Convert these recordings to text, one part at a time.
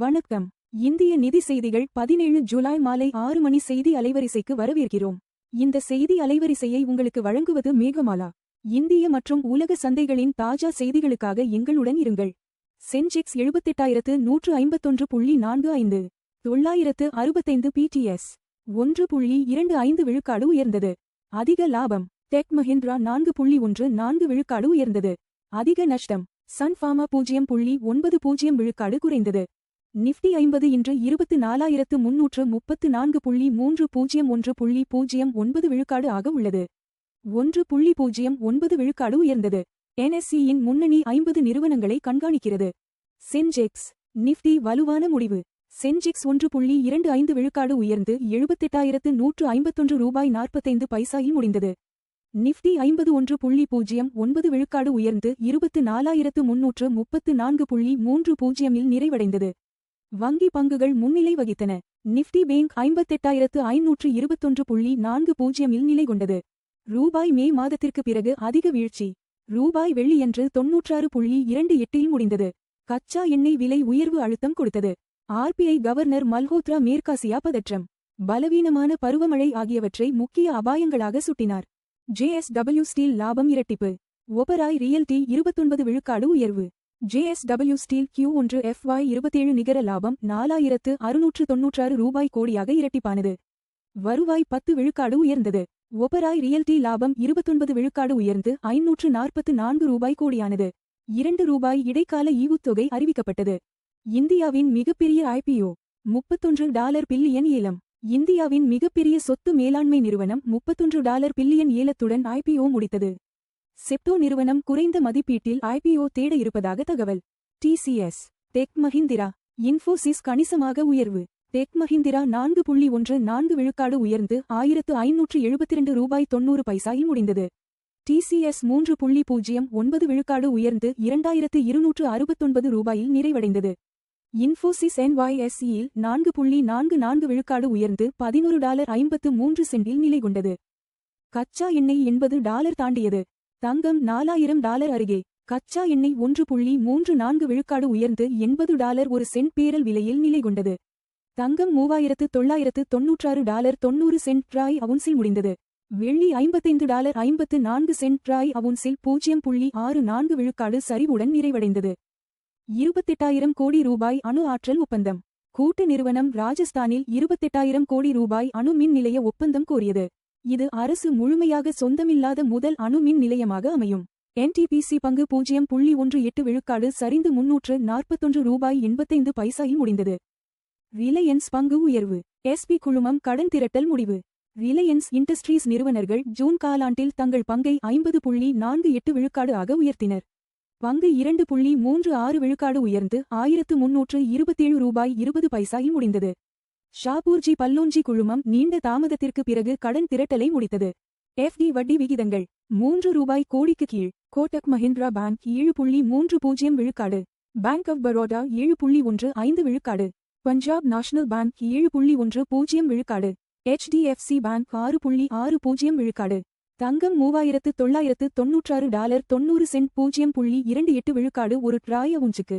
வணக்கம். இந்திய நிதி செய்திகள் 17 ஜூலை மாலை 6 மணி செய்தி அலைவரிசைக்கு வரவேற்கிறோம். இந்த செய்தி அலைவரிசையை உங்களுக்கு வழங்குவது மேகமாலா. இந்திய மற்றும் உலக சந்தைகளின் தாஜா செய்திகளுக்காக எங்களுடன் இருங்கள். சென்செக்ஸ் 78,151.45 965 பிடிஎஸ் 1.25 விழுக்காடு உயர்ந்தது. அதிக லாபம். டெக் மஹிந்திரா 4.14 விழுக்காடு உயர்ந்தது. அதிக நஷ்டம். சன் ஃபார்மா 0.90 விழுக்காடு குறைந்தது. நிஃப்டி 50 இன்று 24,334.301.09 விழுக்காடு ஆக உள்ளது. 1.09 விழுக்காடு உயர்ந்தது. NSE-யின் முன்னணி 50 நிறுவனங்களை கண்காணிக்கிறது. சென்செக்ஸ். நிஃப்டி வலுவான முடிவு. சென்செக்ஸ் 1.25 விழுக்காடு உயர்ந்து 78,151.45 பைசாயில் முடிந்தது. நிஃப்டி 50 1.09 விழுக்காடு உயர்ந்து 24,334.30 இல் நிறைவடைந்தது. வங்கி பங்குகள் முன்னிலை வகித்தன. நிஃப்டி பேங்க் 58,521.40 இல் நிலை கொண்டது. ரூபாய் மே மாதத்திற்கு பிறகு அதிக வீழ்ச்சி. ரூபாய் வெள்ளியன்று 96.28 இல் முடிந்தது. கச்சா எண்ணெய் விலை உயர்வு அழுத்தம் கொடுத்தது. RBI கவர்னர் மல்ஹோத்ரா மேற்காசியா பதற்றம், பலவீனமான பருவமழை ஆகியவற்றை முக்கிய அபாயங்களாக சுட்டினார். JSW ஸ்டீல் லாபம் இரட்டிப்பு. ஒபராய் ரியல்டி 29 விழுக்காடு உயர்வு. JSW ஸ்டீல் Q1 FY27 நிகர லாபம் 4,696 ரூபாய் கோடியாக இரட்டிப்பானது. வருவாய் 10 விழுக்காடு உயர்ந்தது. ஒபராய் ரியல்டி லாபம் 29 விழுக்காடு உயர்ந்து 544 ரூபாய் கோடியானது. 2 ரூபாய் இடைக்கால ஈவுத்தொகை அறிவிக்கப்பட்டது. இந்தியாவின் மிகப்பெரிய IPO. $31 பில்லியன் ஏலம். இந்தியாவின் மிகப்பெரிய சொத்து மேலாண்மை நிறுவனம் $31 பில்லியன் ஏலத்துடன் IPO முடித்தது. செப்டோ நிறுவனம் குறைந்த மதிப்பீட்டில் IPO தேட இருப்பதாக தகவல். TCS. டெக் மஹிந்திரா. இன்ஃபோசிஸ் கணிசமாக உயர்வு. டெக் மஹிந்திரா 4.14 விழுக்காடு உயர்ந்து 1,572 ரூபாய் 90 பைசாயில் முடிந்தது. TCS 3.09 விழுக்காடு உயர்ந்து 2,269 ரூபாயில் நிறைவடைந்தது. இன்ஃபோசிஸ் NYSE-யில் 4.44 விழுக்காடு உயர்ந்து $11.53 நிலை கொண்டது. கச்சா எண்ணெய் $80 தாண்டியது. தங்கம் $4,000 அருகே. கச்சா எண்ணெய் 1.34 விழுக்காடு உயர்ந்து $80 ஒரு சென்ட் பேரல் விலையில் நிலை கொண்டது. தங்கம் $3,996.90 ட்ராய் அவுன்சில் முடிந்தது. வெள்ளி $55.54 ட்ராய் அவுன்சில் 0.64 விழுக்காடு சரிவுடன் நிறைவடைந்தது. 28,000 கோடி ரூபாய் அணு ஆற்றல் ஒப்பந்தம். கூட்டு நிறுவனம் ராஜஸ்தானில் 28,000 கோடி ரூபாய் அணு மின் நிலைய ஒப்பந்தம் கோரியது. இது அரசு முழுமையாக சொந்தமில்லாத முதல் அணு மின் நிலையமாக அமையும். NTPC பங்கு 0.18 விழுக்காடு சரிந்து 341 ரூபாய் 85 பைசாயில் முடிந்தது. ரிலையன்ஸ் பங்கு உயர்வு. SP குழுமம் கடன் திரட்டல் முடிவு. ரிலையன்ஸ் இண்டஸ்ட்ரீஸ் நிறுவனர்கள் ஜூன் காலாண்டில் தங்கள் பங்கை 50.48 விழுக்காடு ஆக உயர்த்தினர். பங்கு 2.36 விழுக்காடு உயர்ந்து 1,327 ரூபாய் 20 பைசாயில் முடிந்தது. ஷாபூர்ஜி பல்லோன்ஜி குழுமம் நீண்ட தாமதத்திற்கு பிறகு கடன் திரட்டலை முடித்தது. FD வட்டி விகிதங்கள் 3 ரூபாய் கோடிக்கு கீழ். கோட்டக் மஹிந்திரா பேங்க் 7.30 விழுக்காடு. பேங்க் ஆஃப் பரோடா 7.15 விழுக்காடு. பஞ்சாப் நேஷனல் பேங்க் 7.10 விழுக்காடு. HDFC பேங்க் 6.60 விழுக்காடு. தங்கம் $3,996.90 0.28 விழுக்காடு ஒரு ட்ராய் அவுன்சுக்கு.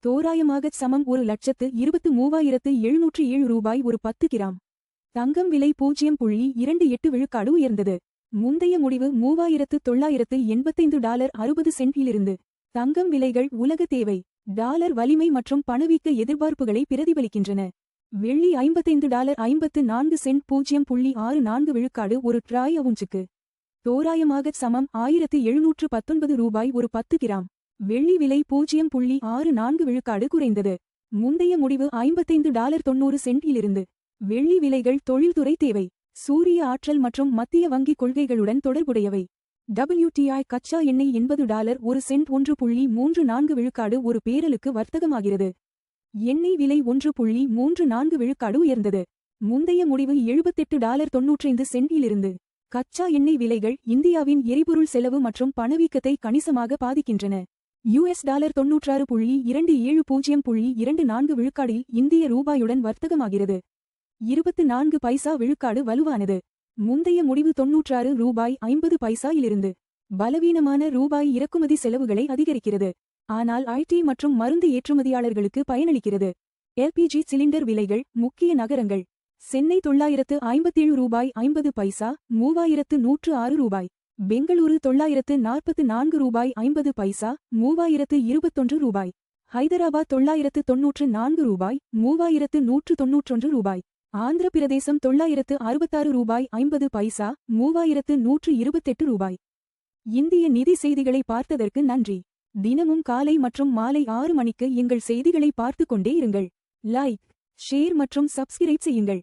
தோராயமாக சமம் 1,23,707 ரூபாய் ஒரு 10 கிராம். தங்கம் விலை 0.28 விழுக்காடு உயர்ந்தது. முந்தைய முடிவு $3,985.60 இலிருந்து. தங்கம் விலைகள் உலக தேவை, டாலர் வலிமை மற்றும் பணவீக்க எதிர்பார்ப்புகளை பிரதிபலிக்கின்றன. வெள்ளி $55.54 0.64 விழுக்காடு ஒரு ட்ராய் அவுன்சுக்கு. தோராயமாக சமம் 1,719 ரூபாய் ஒரு 10 கிராம். வெள்ளி விலை 0.64 விழுக்காடு குறைந்தது. முந்தைய முடிவு $55.90 இலிருந்து. வெள்ளி விலைகள் தொழில்துறை தேவை, சூரிய ஆற்றல் மற்றும் மத்திய வங்கி கொள்கைகளுடன் தொடர்புடையவை. WTI கச்சா எண்ணெய் $80 ஒரு சென்ட் 1.34 விழுக்காடு ஒரு பேரலுக்கு வர்த்தகமாகிறது. எண்ணெய் விலை 1.34 விழுக்காடு உயர்ந்தது. முந்தைய முடிவு $78.95 இலிருந்து. கச்சா எண்ணெய் விலைகள் இந்தியாவின் எரிபொருள் செலவு மற்றும் பணவீக்கத்தை கணிசமாக பாதிக்கின்றன. $$90.27.24 விழுக்காடில் இந்திய ரூபாயுடன் வர்த்தகமாகிறது. 24 பைசா விழுக்காடு வலுவானது. முந்தைய முடிவு 96 ரூபாய் 50 பைசாயிலிருந்து. பலவீனமான ரூபாய் இறக்குமதி செலவுகளை அதிகரிக்கிறது. ஆனால் IT மற்றும் மருந்து ஏற்றுமதியாளர்களுக்கு பயனளிக்கிறது. எல்பிஜி சிலிண்டர் விலைகள் முக்கிய நகரங்கள். சென்னை ரூபாய் 957 பைசா 3106 ரூபாய். பெங்களூரு ரூபாய் 944 பைசா 3021 ரூபாய். ஹைதராபாத் ரூபாய் 3191 ரூபாய். ஆந்திர பிரதேசம் ரூபாய் 50 பைசா 3128 ரூபாய். இந்திய நிதி செய்திகளை பார்த்ததற்கு நன்றி. தினமும் காலை மற்றும் மாலை 6 மணிக்கு எங்கள் செய்திகளை பார்த்துக் கொண்டே இருங்கள். லைக், ஷேர் மற்றும் சப்ஸ்கிரைப் செய்யுங்கள்.